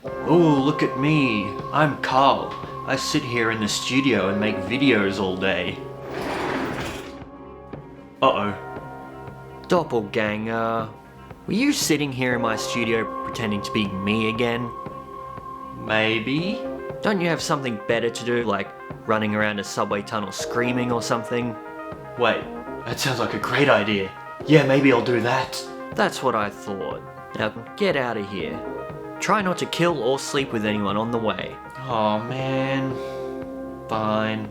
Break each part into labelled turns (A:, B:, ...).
A: Oh, look at me. I'm Karl. I sit here in the studio and make videos all day. Uh-oh. Doppelganger. Were you sitting here in my studio pretending to be me again? Maybe? Don't you have something better to do, like running around a subway tunnel screaming or something? Wait, that sounds like a great idea. Yeah, maybe I'll do that. That's what I thought. Now get out of here. Try not to kill or sleep with anyone on the way. Oh man. Fine.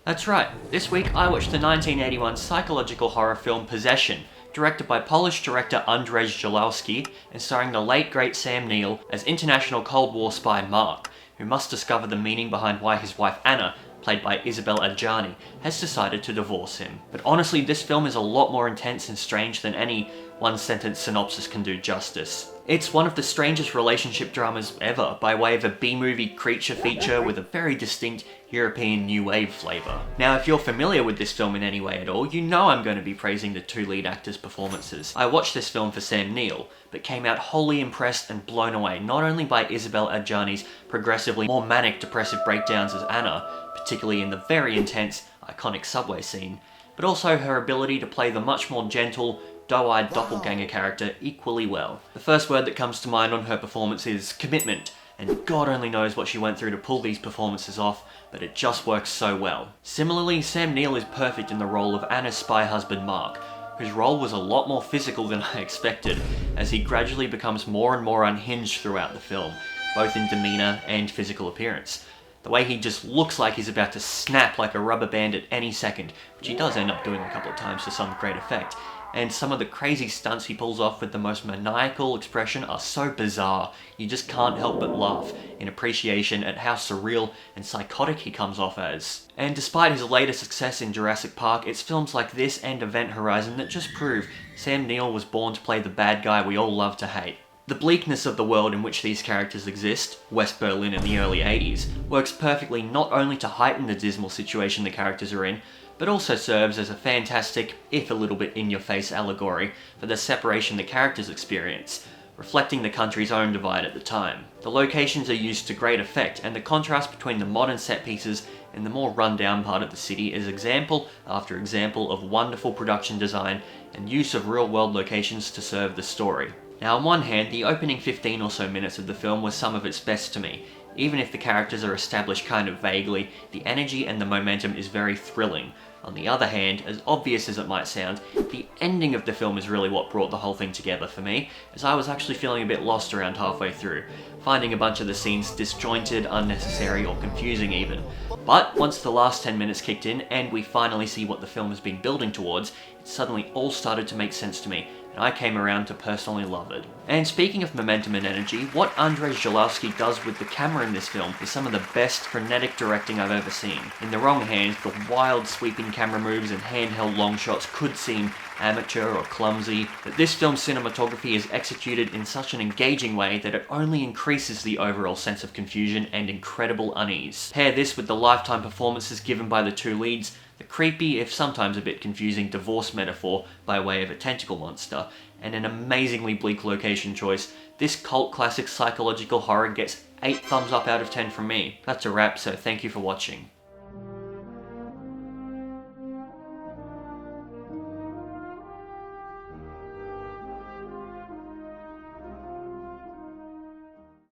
A: That's right, this week I watched the 1981 psychological horror film Possession, directed by Polish director Andrzej Jalowski and starring the late great Sam Neill as international Cold War spy Mark, who must discover the meaning behind why his wife Anna, played by Isabel Adjani, has decided to divorce him. But honestly, this film is a lot more intense and strange than any one-sentence synopsis can do justice. It's one of the strangest relationship dramas ever, by way of a B-movie creature feature with a very distinct European New Wave flavour. Now, if you're familiar with this film in any way at all, you know I'm going to be praising the two lead actors' performances. I watched this film for Sam Neill, but came out wholly impressed and blown away not only by Isabel Adjani's progressively more manic depressive breakdowns as Anna, particularly in the very intense, iconic subway scene, but also her ability to play the much more gentle, doe-eyed doppelganger character equally well. The first word that comes to mind on her performance is commitment, and God only knows what she went through to pull these performances off, but it just works so well. Similarly, Sam Neill is perfect in the role of Anna's spy husband Mark, whose role was a lot more physical than I expected, as he gradually becomes more and more unhinged throughout the film, both in demeanour and physical appearance. The way he just looks like he's about to snap like a rubber band at any second, which he does end up doing a couple of times to some great effect, and some of the crazy stunts he pulls off with the most maniacal expression are so bizarre, you just can't help but laugh in appreciation at how surreal and psychotic he comes off as. And despite his later success in Jurassic Park, it's films like this and Event Horizon that just prove Sam Neill was born to play the bad guy we all love to hate. The bleakness of the world in which these characters exist, West Berlin in the early 80s, works perfectly not only to heighten the dismal situation the characters are in, but also serves as a fantastic, if a little bit in-your-face allegory for the separation the characters experience, reflecting the country's own divide at the time. The locations are used to great effect, and the contrast between the modern set pieces and the more run-down part of the city is example after example of wonderful production design and use of real-world locations to serve the story. Now, on one hand, the opening 15 or so minutes of the film was some of its best to me. Even if the characters are established kind of vaguely, the energy and the momentum is very thrilling. On the other hand, as obvious as it might sound, the ending of the film is really what brought the whole thing together for me, as I was actually feeling a bit lost around halfway through, finding a bunch of the scenes disjointed, unnecessary, or confusing even. But once the last 10 minutes kicked in, and we finally see what the film has been building towards, it suddenly all started to make sense to me, and I came around to personally love it. And speaking of momentum and energy, what Andrzej Jalowski does with the camera in this film is some of the best frenetic directing I've ever seen. In the wrong hands, the wild sweeping camera moves and handheld long shots could seem amateur or clumsy, but this film's cinematography is executed in such an engaging way that it only increases the overall sense of confusion and incredible unease. Pair this with the lifetime performances given by the two leads, the creepy, if sometimes a bit confusing, divorce metaphor by way of a tentacle monster, and an amazingly bleak location choice, this cult classic psychological horror gets 8 thumbs up out of 10 from me. That's a wrap, so thank you for watching.